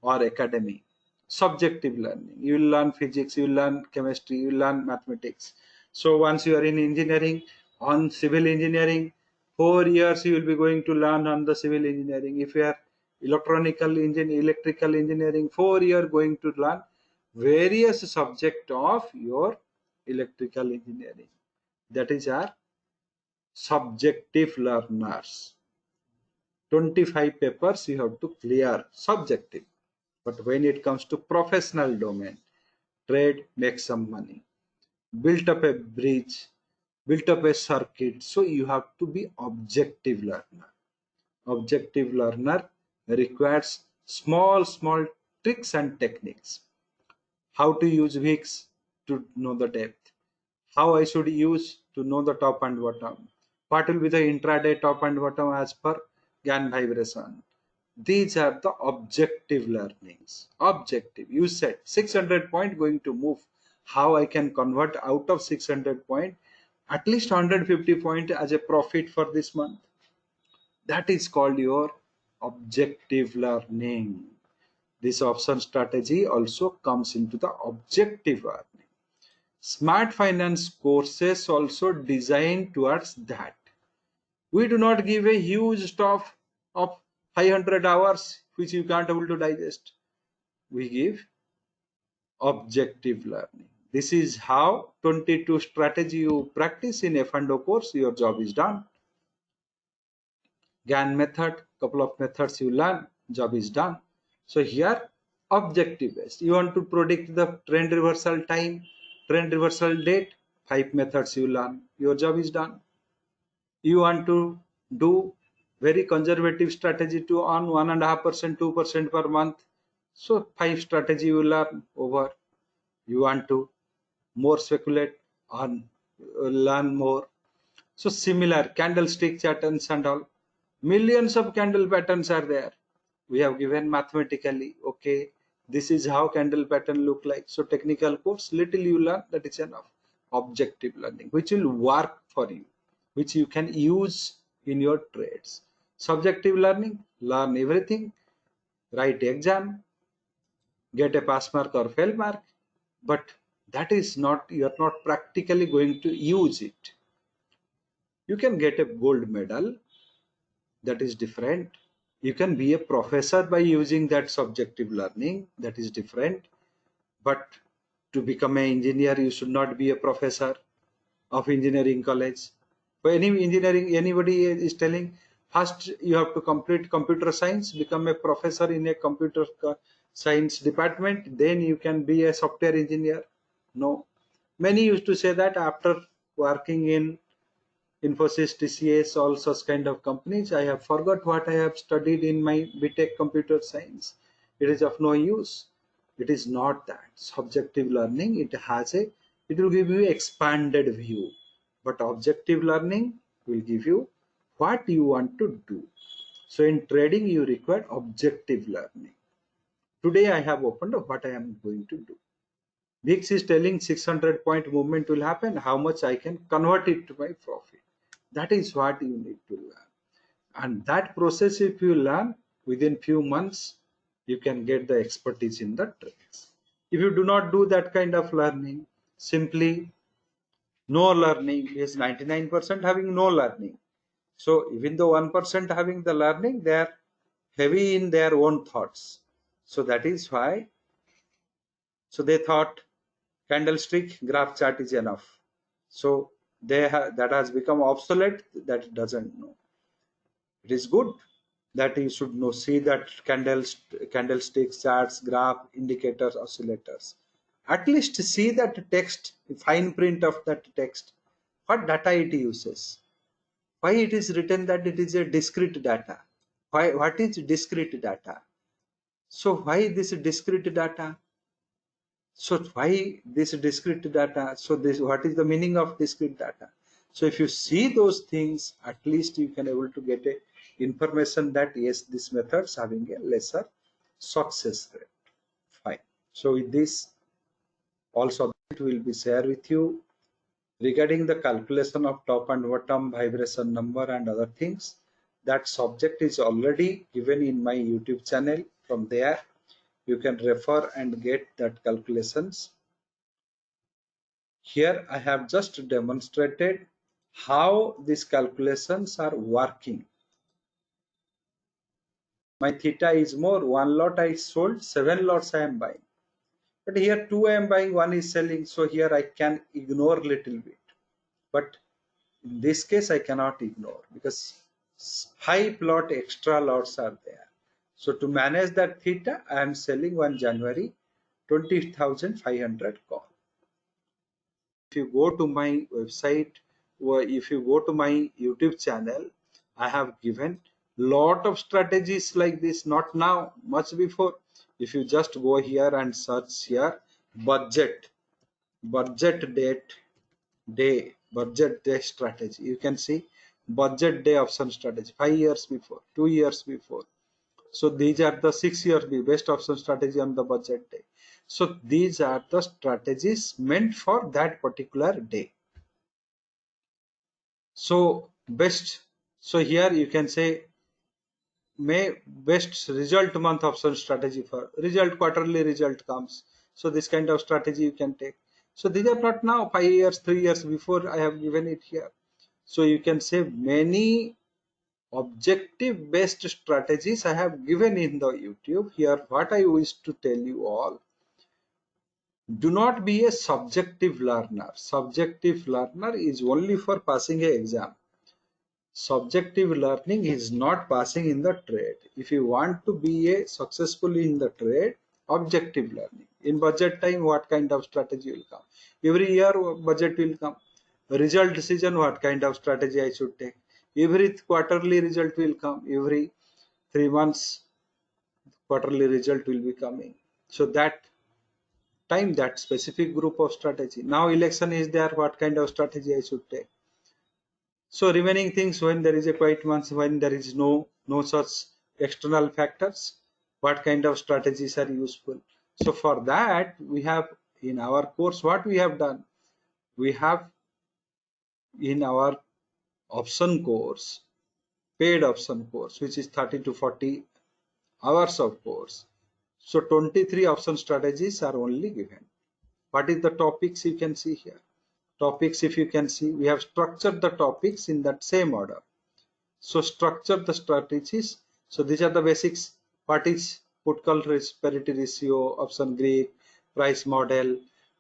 or academy. Subjective learning, you will learn physics, you will learn chemistry, you will learn mathematics. So once you are in engineering, on civil engineering, 4 years you will be going to learn on the civil engineering. If you are electrical engineering, 4 years going to learn various subject of your electrical engineering. That is our subjective learners. 25 papers you have to clear subjective. But when it comes to professional domain, trade, make some money, built up a bridge, built up a circuit. So you have to be objective learner. Objective learner requires small tricks and techniques. How to use VIX to know the depth. How I should use to know the top and bottom. What will be the intraday top and bottom as per Gann vibration. These are the objective learnings. Objective. You said 600 point going to move. How I can convert out of 600 point at least 150 point as a profit for this month. That is called your objective learning. This option strategy also comes into the objective learning. Smart finance courses also designed towards that. We do not give a huge stuff of 500 hours which you can't able to digest. We give objective learning. This is how 22 strategy you practice in F&O course, your job is done. Gann method, couple of methods you learn, job is done. So here, objective based. You want to predict the trend reversal time, trend reversal date, 5 methods you learn, your job is done. You want to do very conservative strategy to earn 1.5%, 2% per month. So 5 strategy you learn over. You want to more speculate on learn more. So similar candlestick patterns and all, millions of candle patterns are there. We have given mathematically, okay, this is how candle pattern look like. So technical course, little you learn, that is enough. Objective learning, which will work for you, which you can use in your trades. Subjective learning, learn everything, write exam, get a pass mark or fail mark, but that is not, you are not practically going to use it. You can get a gold medal, that is different. You can be a professor by using that subjective learning, that is different. But to become an engineer, you should not be a professor of engineering college. For any engineering, anybody is telling, first you have to complete computer science, become a professor in a computer science department, then you can be a software engineer. No. Many used to say that after working in Infosys, TCS, all such kind of companies, I have forgot what I have studied in my BTech computer science. It is of no use. It is not that. Subjective learning, it will give you expanded view. But objective learning will give you what you want to do. So in trading, you require objective learning. Today I have opened what I am going to do. VIX is telling 600 point movement will happen, how much I can convert it to my profit. That is what you need to learn. And that process, if you learn within few months, you can get the expertise in the trades. If you do not do that kind of learning, simply no learning is 99% having no learning. So even though 1% having the learning, they are heavy in their own thoughts. So that is why, so they thought candlestick graph chart is enough. So that has become obsolete, that doesn't know. It is good that you should know, see that candlesticks, charts, graph, indicators, oscillators. At least see that text, fine print of that text, what data it uses, why it is written that it is a discrete data, why, what is discrete data, so why this discrete data, so why this discrete data, so this, what is the meaning of discrete data. So if you see those things, at least you can able to get a information that yes, this methods having a lesser success rate. Fine. So with this, also it will be share with you regarding the calculation of top and bottom vibration number and other things. That subject is already given in my YouTube channel. From there you can refer and get that calculations. Here I have just demonstrated how these calculations are working. My theta is more, one lot I sold, 7 lots I am buying. But here 2 I am buying, 1 is selling, so here I can ignore little bit. But in this case I cannot ignore because 5 lot extra lots are there. So to manage that theta, I am selling 1 January 20,500 call. If you go to my website or if you go to my YouTube channel, I have given lot of strategies like this, not now, much before. If you just go here and search here budget date day, budget day strategy, you can see budget day option strategy 5 years before, 2 years before. So these are the 6 years best option strategy on the budget day. So these are the strategies meant for that particular day. So best, so here you can say may best result month option strategy for result, quarterly result comes. So this kind of strategy you can take. So these are not now, 5 years, 3 years before I have given it here. So you can say many Objective based strategies I have given in the YouTube. Here what I wish to tell you all, do not be a subjective learner. Subjective learner is only for passing a exam. Subjective learning is not passing in the trade. If you want to be a successful in the trade, objective learning. In budget time, what kind of strategy will come? Every year budget will come. Result decision, what kind of strategy I should take? Every quarterly result will come. Every 3 months quarterly result will be coming. So that time, that specific group of strategy. Now election is there, what kind of strategy I should take? So remaining things, when there is a quiet month, when there is no such external factors, what kind of strategies are useful? So for that, we have in our course, what we have done, we have in our option course, paid option course, which is 30 to 40 hours of course. So 23 option strategies are only given. What is the topics you can see here? Topics, if you can see, we have structured the topics in that same order. So structure the strategies. So these are the basics. What is put call parity ratio, option Greek, price model,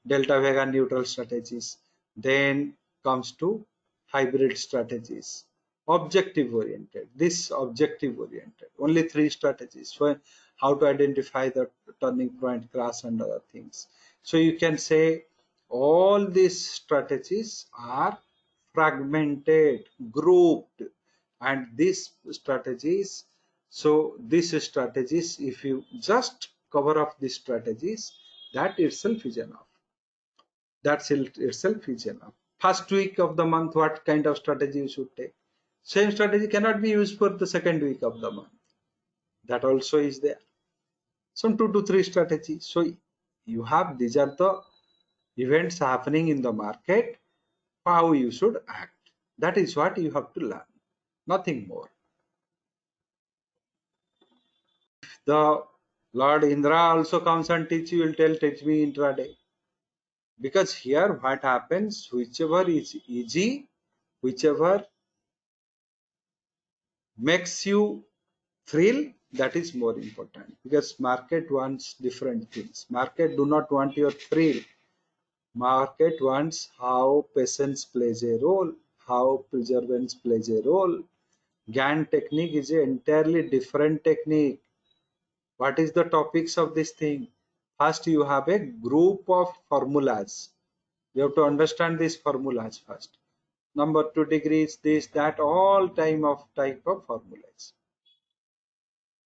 delta vega neutral strategies. Then comes to hybrid strategies. Objective oriented. This objective oriented. Only three strategies. So how to identify the turning point, crash and other things. So you can say all these strategies are fragmented, grouped, and these strategies, so these strategies, if you just cover up these strategies, that itself is enough. That's itself is enough. First week of the month, what kind of strategy you should take? Same strategy cannot be used for the second week of the month. That also is there. Some 2 to 3 strategies. So you have, these are the events happening in the market, how you should act. That is what you have to learn, nothing more. The Lord Indra also comes and teach you, will tell, teach me intraday. Because here what happens, whichever is easy, whichever makes you thrill, that is more important. Because market wants different things. Market do not want your thrill. Market wants how patience plays a role, how perseverance plays a role. Gann technique is an entirely different technique. What is the topics of this thing? First, you have a group of formulas. You have to understand these formulas first. Number 2 degrees, this, that, all type of formulas.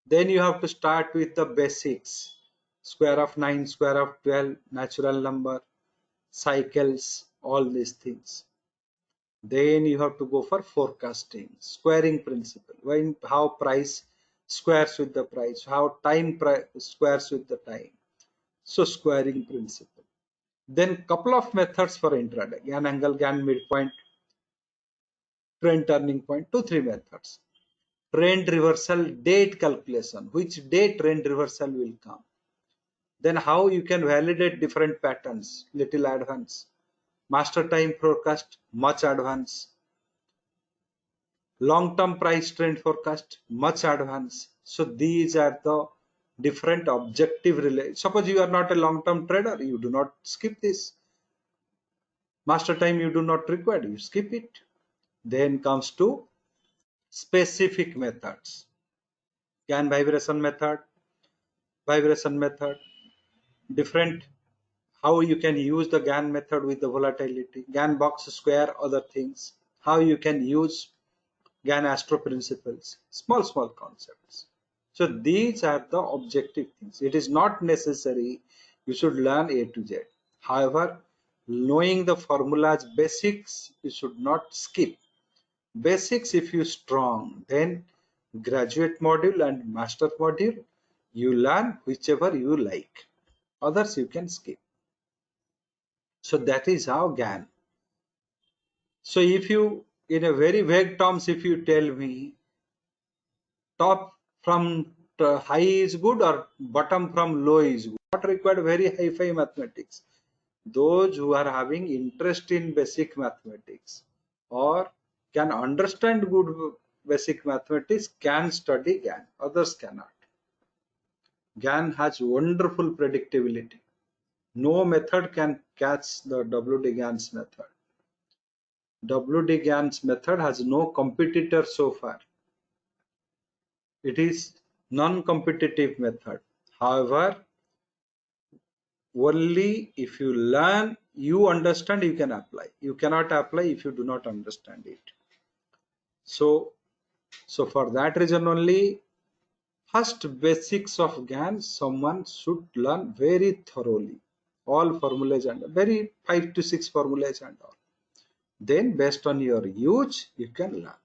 Then you have to start with the basics. Square of 9, square of 12, natural number, cycles, all these things. Then you have to go for forecasting, squaring principle. When how price squares with the price, how time squares with the time. So squaring principle. Then couple of methods for intraday: Gann angle, Gann midpoint, trend turning point. 2 3 methods. Trend reversal, date calculation. Which day trend reversal will come? Then how you can validate different patterns? Little advanced. Master time forecast, much advanced. Long-term price trend forecast, much advanced. So these are the different objective relay. Suppose you are not a long-term trader, you do not skip this. Master time you do not require, you skip it. Then comes to specific methods. Gann vibration method, different how you can use the Gann method with the volatility, Gann box square, other things, how you can use Gann astro principles, small concepts. So these are the objective things. It is not necessary you should learn A to Z. However, knowing the formulas basics, you should not skip. Basics if you strong, then graduate module and master module, you learn whichever you like. Others you can skip. So that is how Gann. So if you, in a very vague terms, if you tell me top from high is good or bottom from low is good, not required very high-fi mathematics. Those who are having interest in basic mathematics or can understand good basic mathematics can study Gann. Others cannot. Gann has wonderful predictability. No method can catch the W.D. Gann's method. W.D. Gann's method has no competitor so far. It is non-competitive method. However, only if you learn, you understand, you can apply. You cannot apply if you do not understand it. So for that reason only, first basics of Gann someone should learn very thoroughly. All formulas and very 5 to 6 formulas and all. Then based on your use, you can learn.